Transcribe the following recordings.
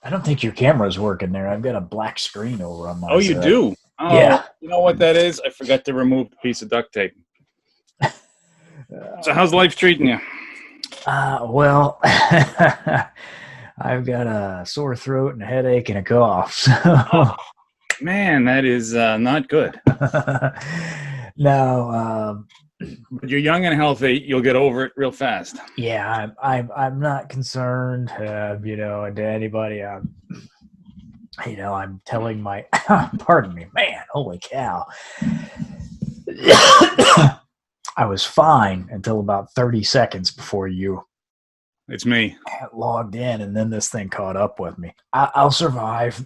I don't think your camera's working there. I've got a black screen over on my Oh, you side. do? Oh, Yeah. you know what that is? I forgot to remove the piece of duct tape. So how's life treating you? Well, I've got a sore throat and a headache and a cough. Oh, So man, that is not good. no, But you're young and healthy. You'll get over it real fast. yeah, I'm not concerned. To anybody, I'm telling my, pardon me, man, holy cow. I was fine until about 30 seconds before you It's me. logged in, and then this thing caught up with me. I'll survive,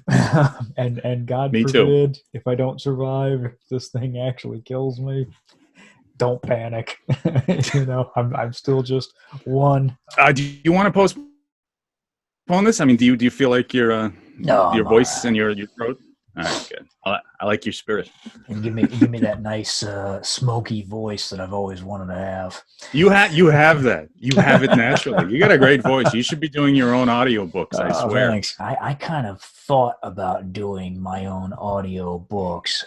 and God Me too. forbid if I don't survive, if this thing actually kills me, don't panic. I'm still just one. Do you want to postpone this? I mean, do you feel like your No, I'm all voice right. and your throat? All right, good. I like your spirit. And give me that nice smoky voice that I've always wanted to have. You have that. You have it naturally. You got a great voice. You should be doing your own audiobooks, I swear. Thanks. I kind of thought about doing my own audio books,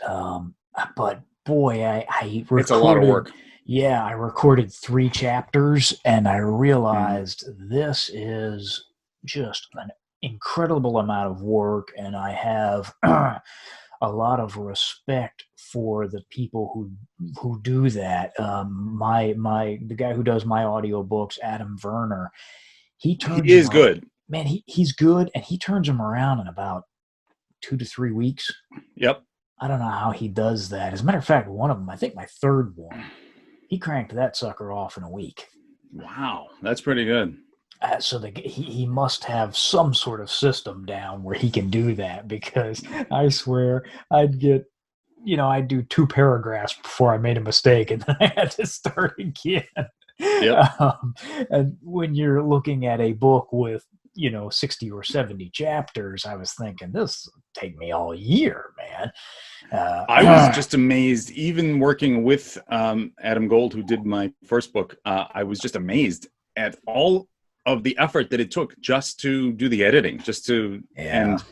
but boy, I recorded, It's a lot of work. Yeah, I recorded 3 chapters, and I Mhm. realized this is just an incredible amount of work, and I have a lot of respect for the people who do that. The guy who does my audiobooks, Adam Werner, he He turns them is around. good. Man, he's good, and he turns them around in about 2 to 3 weeks. Yep. I don't know how he does that. As a matter of fact, one of them, I think my third one, he cranked that sucker off in a week. Wow, that's pretty good. So he must have some sort of system down where he can do that, because I swear I'd do 2 paragraphs before I made a mistake, and then I had to start again. Yep. And when you're looking at a book with 60 or 70 chapters, I was thinking this will take me all year, man. I was just amazed, even working with Adam Gold, who did my first book. I was just amazed at all of the effort that it took just to do the editing, and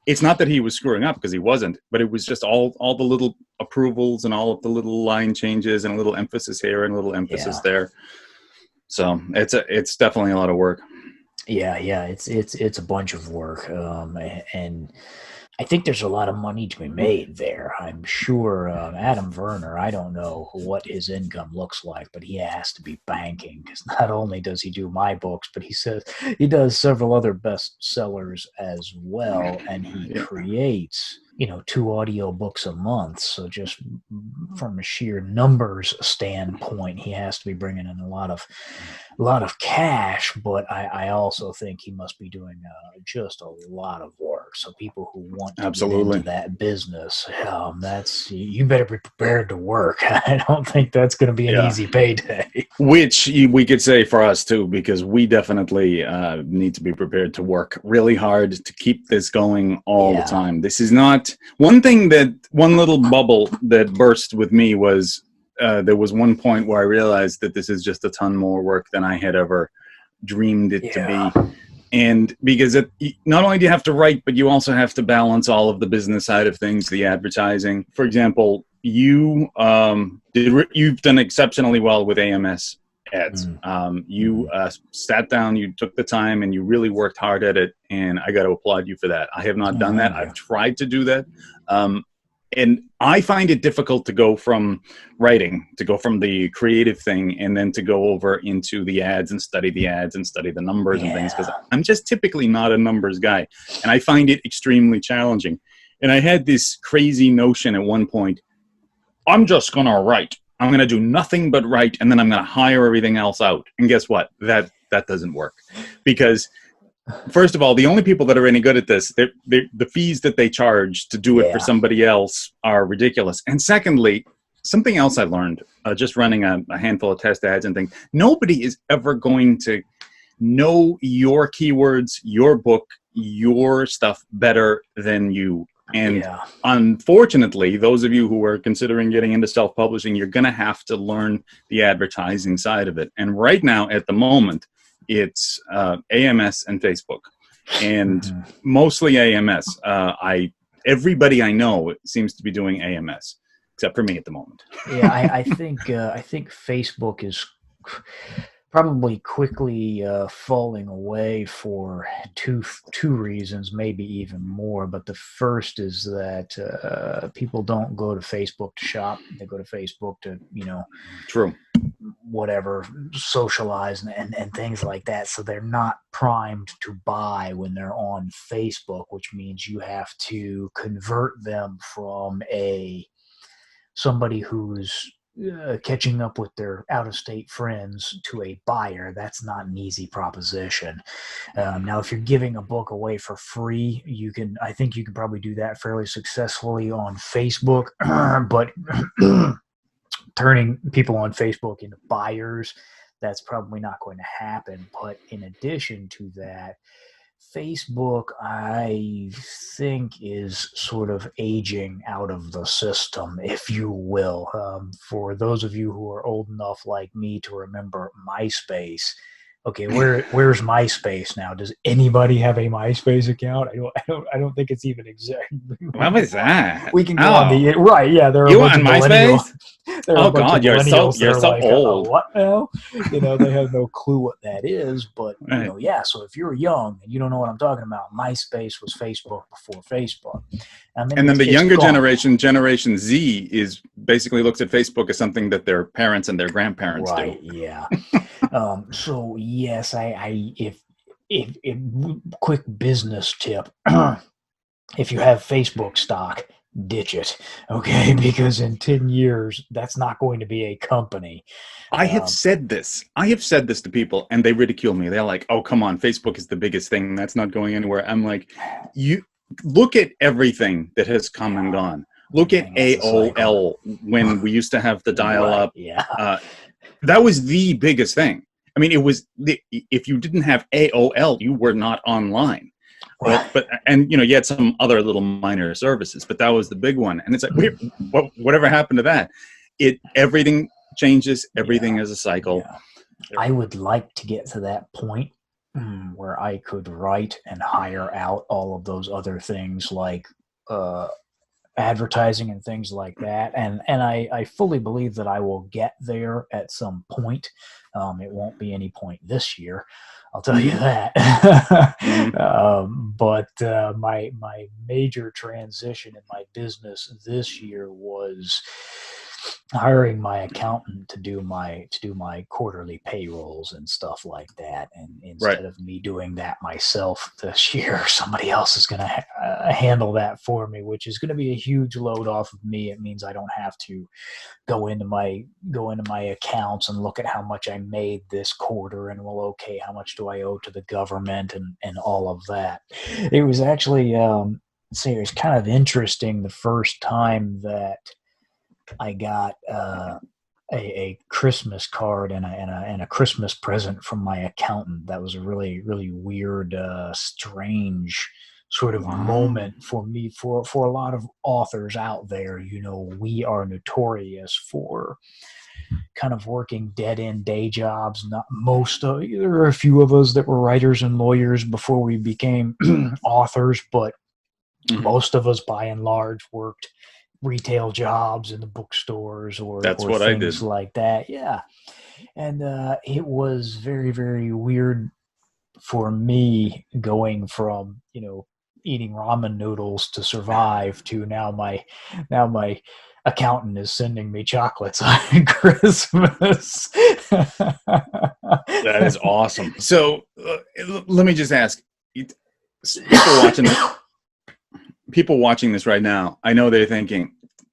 it's not that he was screwing up, because he wasn't, but it was just all the little approvals and all of the little line changes and a little emphasis here and a little emphasis there. So it's definitely a lot of work. Yeah, it's a bunch of work, and I think there's a lot of money to be made there. I'm sure Adam Werner, I don't know what his income looks like, but he has to be banking, because not only does he do my books, but he says he does several other bestsellers as well, and he creates 2 audio books a month. So just from a sheer numbers standpoint, he has to be bringing in a lot of cash. But I also think he must be doing just a lot of work. So people who want to get into that business, that's you better be prepared to work. I don't think that's going to be an easy payday. Which we could say for us too, because we definitely need to be prepared to work really hard to keep this going all the time. This is not one little bubble that burst with me was there was one point where I realized that this is just a ton more work than I had ever dreamed it to be. And because not only do you have to write, but you also have to balance all of the business side of things, the advertising. For example, you've done exceptionally well with AMS ads. You sat down, you took the time, and you really worked hard at it. And I got to applaud you for that. I have not done that. I've tried to do that. And I find it difficult to go from writing, to go from the creative thing, and then to go over into the ads and study the numbers and things, because I'm just typically not a numbers guy. And I find it extremely challenging. And I had this crazy notion at one point, I'm just going to write. I'm going to do nothing but write, and then I'm going to hire everything else out. And guess what? That doesn't work. Because first of all, the only people that are any good at this, the fees that they charge to do it for somebody else are ridiculous. And secondly, something else I learned just running a handful of test ads and things, nobody is ever going to know your keywords, your book, your stuff better than you. And unfortunately, those of you who are considering getting into self-publishing, you're going to have to learn the advertising side of it. And right now, at the moment, it's AMS and Facebook. and mostly AMS. Everybody I know seems to be doing AMS, except for me at the moment. Yeah, I think Facebook is probably quickly falling away for two reasons, maybe even more. But the first is that people don't go to Facebook to shop; they go to Facebook to True. whatever, socialize and things like that. So they're not primed to buy when they're on Facebook, which means you have to convert them from somebody who's catching up with their out-of-state friends to a buyer. That's not an easy proposition. Now, if you're giving a book away for free, I think you can probably do that fairly successfully on Facebook, but turning people on Facebook into buyers, that's probably not going to happen. But in addition to that, Facebook, I think, is sort of aging out of the system, if you will. For those of you who are old enough like me to remember MySpace, okay, where's MySpace now? Does anybody have a MySpace account? I don't think it's even exact. What was that? We can go on the right. Yeah, there are you on MySpace. Oh God, you're so old. What now? They have no clue what that is. But right. Yeah. So if you're young and you don't know what I'm talking about, MySpace was Facebook before Facebook. And then the younger Generation Z, is basically looks at Facebook as something that their parents and their grandparents do. Yeah. So yes, if quick business tip, if you have Facebook stock, ditch it, okay? Because in 10 years, that's not going to be a company. I have said this to people, and they ridicule me. They're like, "Oh, come on, Facebook is the biggest thing. That's not going anywhere." I'm like, you look at everything that has come and gone. Look at AOL when we used to have the dial-up. Right, yeah. That was the biggest thing. I mean, it was if you didn't have AOL, you were not online. Right. And you had some other little minor services, but that was the big one. And it's like, whatever happened to that? Everything changes. Everything is a cycle. Yeah. I would like to get to that point where I could write and hire out all of those other things like advertising and things like that. And I fully believe that I will get there at some point. It won't be any point this year, I'll tell you that. But my major transition in my business this year was hiring my accountant to do my quarterly payrolls and stuff like that. And instead of me doing that myself this year, somebody else is going to handle that for me, which is going to be a huge load off of me. It means I don't have to go into my accounts and look at how much I made this quarter and okay, how much do I owe to the government and all of that. It was actually it was kind of interesting the first time that I got a Christmas card and a Christmas present from my accountant. That was a really, really weird, strange sort of moment for me. For a lot of authors out there, we are notorious for kind of working dead-end day jobs. Not most of, there are a few of us that were writers and lawyers before we became authors, but most of us, by and large, worked retail jobs in the bookstores or things like that. Yeah. And it was very, very weird for me going from, eating ramen noodles to survive to now my accountant is sending me chocolates on Christmas. That is awesome. So let me just ask, people watching this right now, I know they're thinking,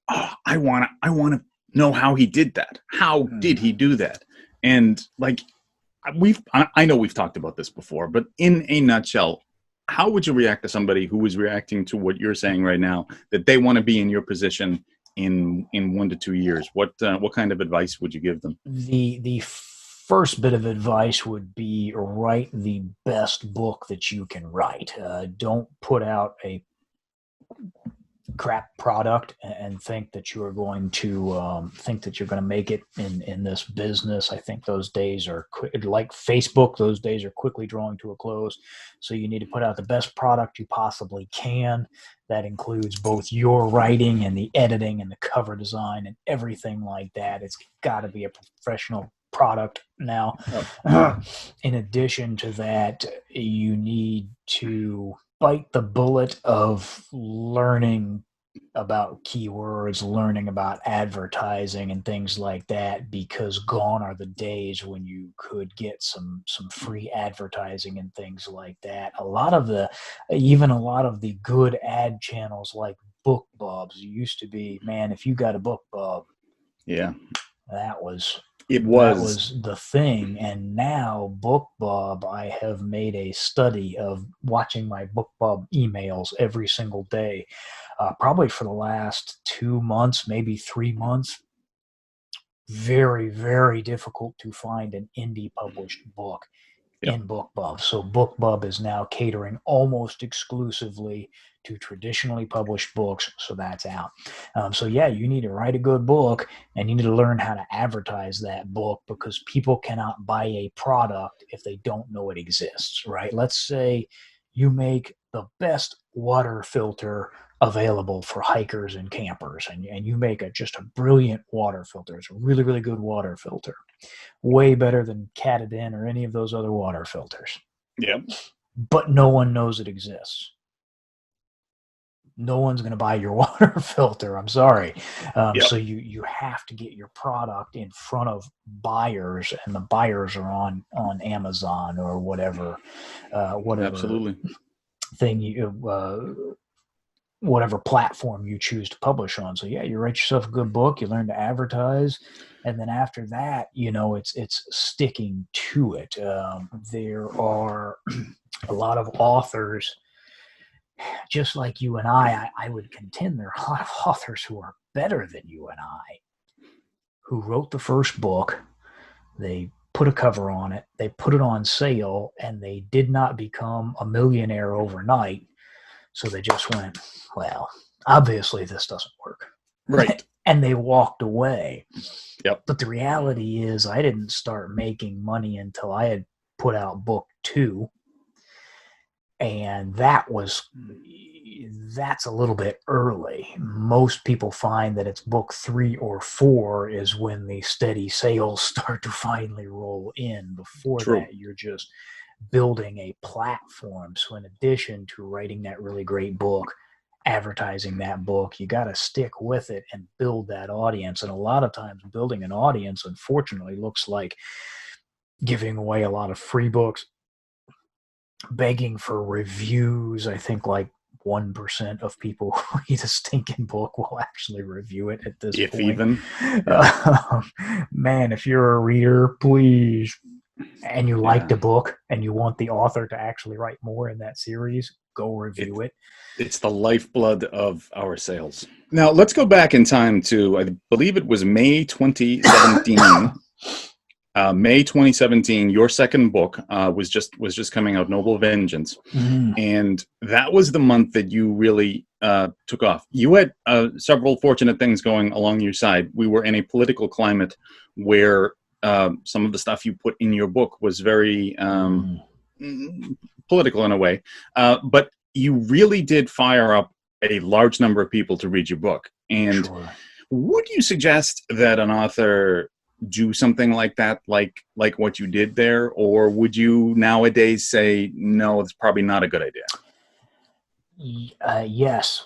"Oh, I want to know how he did that. How did he do that?" And like I know we've talked about this before, but in a nutshell, how would you react to somebody who is reacting to what you're saying right now, that they want to be in your position in 1 to 2 years? What kind of advice would you give them? The first bit of advice would be write the best book that you can write. Don't put out crap product and think that you are going to make it in this business. I think those days are like Facebook. Those days are quickly drawing to a close. So you need to put out the best product you possibly can. That includes both your writing and the editing and the cover design and everything like that. It's got to be a professional product now. In addition to that, you need to bite the bullet of learning about keywords, learning about advertising and things like that, because gone are the days when you could get some free advertising and things like that. A lot of the good ad channels like BookBubs used to be, man, if you got a BookBub, yeah, that was was the thing. And now BookBub, I have made a study of watching my BookBub emails every single day, probably for the last 2 months, maybe 3 months. Very, very difficult to find an indie published book in BookBub. So BookBub is now catering almost exclusively to traditionally published books. So that's out. So yeah, you need to write a good book, and you need to learn how to advertise that book, because people cannot buy a product if they don't know it exists, right? Let's say you make the best water filter available for hikers and campers, and you make just a brilliant water filter. It's a really, really good water filter. Way better than Katadyn or any of those other water filters. Yeah. But no one knows it exists. No one's going to buy your water filter. I'm sorry. So you have to get your product in front of buyers, and the buyers are on Amazon or whatever Absolutely. thing whatever platform you choose to publish on. So yeah, you write yourself a good book, you learn to advertise, and then after that, it's sticking to it. There are a lot of authors, just like you and I would contend there are a lot of authors who are better than you and I, who wrote the first book, they put a cover on it, they put it on sale, and they did not become a millionaire overnight. So they just went, well, obviously this doesn't work. Right. And they walked away. Yep. But the reality is I didn't start making money until I had put out book 2. And that's a little bit early. Most people find that it's book 3 or 4 is when the steady sales start to finally roll in. Before that, you're just building a platform. So in addition to writing that really great book, advertising that book, you got to stick with it and build that audience. And a lot of times building an audience, unfortunately, looks like giving away a lot of free books, begging for reviews. I think like 1% of people who read a stinking book will actually review it at this point. If even. Man, if you're a reader, please, and you like the book and you want the author to actually write more in that series, go review it. It's the lifeblood of our sales. Now, let's go back in time to, I believe it was May 2017. May 2017, your second book was just coming out, Noble Vengeance. Mm-hmm. And that was the month that you really took off. You had several fortunate things going along your side. We were in a political climate where some of the stuff you put in your book was very political in a way. But you really did fire up a large number of people to read your book. And would you suggest that an author do something like that, like what you did there? Or would you nowadays say, no, it's probably not a good idea? Yes.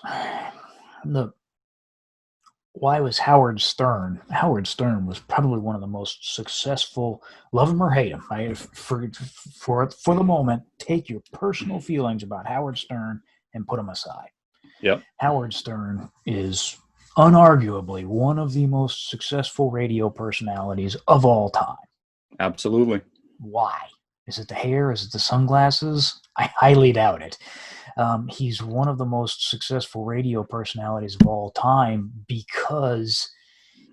Why was Howard Stern? Howard Stern was probably one of the most successful, love him or hate him. For the moment, take your personal feelings about Howard Stern and put them aside. Yep. Howard Stern is unarguably one of the most successful radio personalities of all time. Absolutely. Why? Is it the hair? Is it the sunglasses? I highly doubt it. He's one of the most successful radio personalities of all time because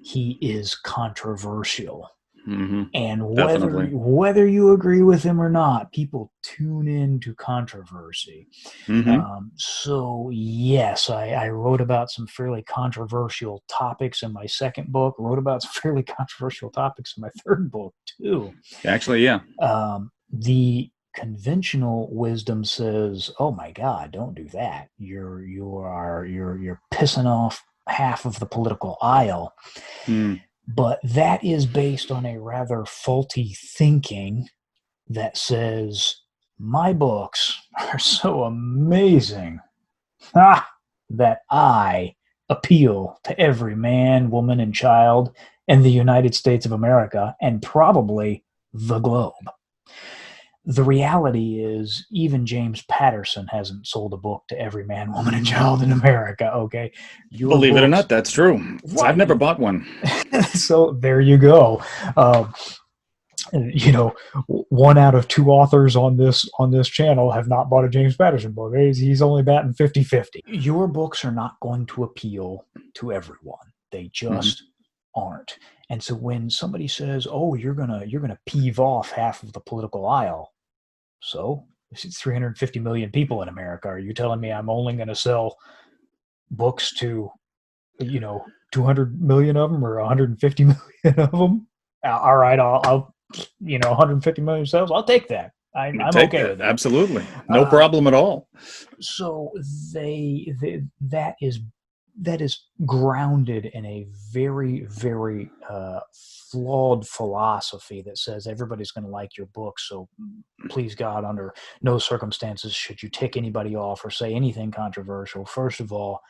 he is controversial. Mm-hmm. And Definitely. whether you agree with him or not, people tune into controversy. Mm-hmm. So yes, I wrote about some fairly controversial topics in my second book. Wrote about some fairly controversial topics in my third book too. Actually, yeah. The conventional wisdom says, "Oh my God, don't do that. You're pissing off half of the political aisle." Mm. But that is based on a rather faulty thinking that says my books are so amazing that I appeal to every man, woman, and child in the United States of America and probably the globe. The reality is, even James Patterson hasn't sold a book to every man, woman, and child in America. Okay, your Believe it or books, not, that's true. I've right? never bought one. So there you go. Um, you know, one out of two authors on this channel have not bought a James Patterson book. He's only batting 50-50. Your books are not going to appeal to everyone. They Mm-hmm. just aren't. And so when somebody says, "Oh, you're gonna peeve off half of the political aisle," so there's 350 million people in America. Are you telling me I'm only going to sell books to 200 million of them or 150 million of them? All right, I'll 150 million sales. I'll take that. I'm Take okay that. with that. Absolutely. No problem at all. So that is grounded in a very, very flawed philosophy that says everybody's going to like your book. So please God, under no circumstances should you tick anybody off or say anything controversial. First of all,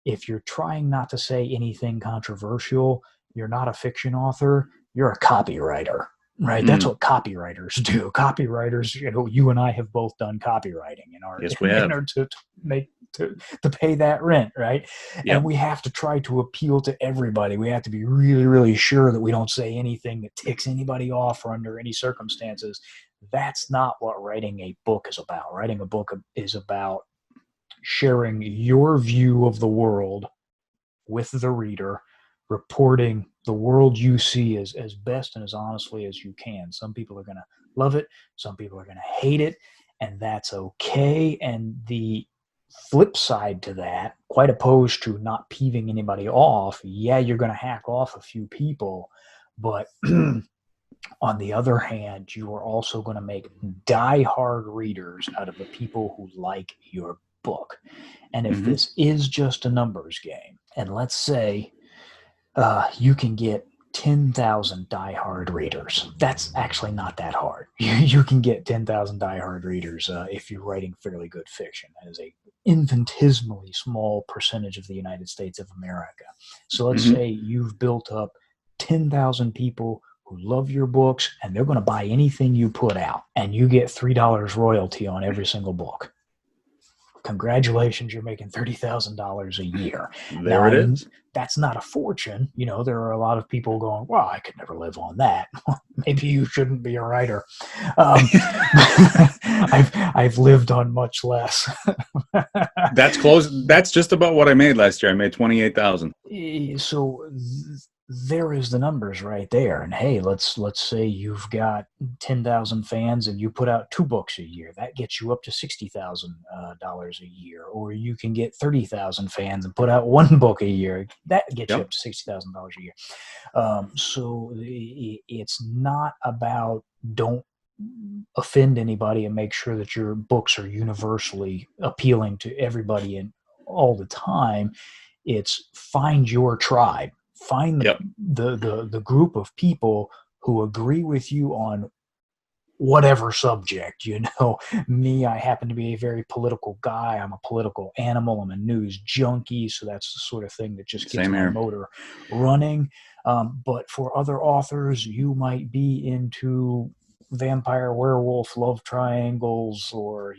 if you're trying not to say anything controversial, you're not a fiction author, you're a copywriter, right? That's Mm. what copywriters do. Copywriters, you and I have both done copywriting Yes, we in have. order to make to pay that rent, right? And Yep. we have to try to appeal to everybody. We have to be really, really sure that we don't say anything that ticks anybody off or under any circumstances. That's not what writing a book is about. Writing a book is about sharing your view of the world with the reader, reporting the world you see as best and as honestly as you can. Some people are going to love it, some people are going to hate it, and that's okay. And the flip side to that, quite opposed to not peeving anybody off, yeah, you're going to hack off a few people, but on the other hand, you are also going to make die-hard readers out of the people who like your book. And if Mm-hmm. this is just a numbers game, and let's say you can get 10,000 die-hard readers, that's actually not that hard. You can get 10,000 die-hard readers if you're writing fairly good fiction. That is a infinitesimally small percentage of the United States of America. So let's Mm-hmm. say you've built up 10,000 people who love your books and they're going to buy anything you put out, and you get $3 royalty on every single book. Congratulations, you're making $30,000 a year. There it Now, is. that's not a fortune. There are a lot of people going, "Well, I could never live on that." Maybe you shouldn't be a writer. I've lived on much less. That's close. That's just about what I made last year. I made 28,000. So there is the numbers right there. And hey, let's say you've got 10,000 fans and you put out 2 books a year. That gets you up to $60,000 a year. Or you can get 30,000 fans and put out 1 book a year. That gets you Yep. up to $60,000 a year. So it's not about don't offend anybody and make sure that your books are universally appealing to everybody and all the time. It's find your tribe. Find Yep. the group of people who agree with you on whatever subject. Me, I happen to be a very political guy. I'm a political animal. I'm a news junkie. So that's the sort of thing that just gets Same my here. motor running. But for other authors, you might be into vampire, werewolf, love triangles, or,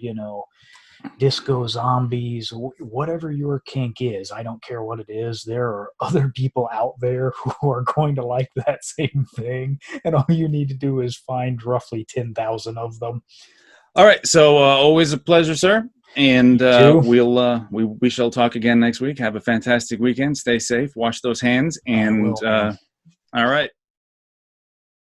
disco zombies, whatever your kink is. I don't care what it is. There are other people out there who are going to like that same thing. And all you need to do is find roughly 10,000 of them. All right. So always a pleasure, sir. And You too. we shall talk again next week. Have a fantastic weekend. Stay safe. Wash those hands. I And will, man. all right.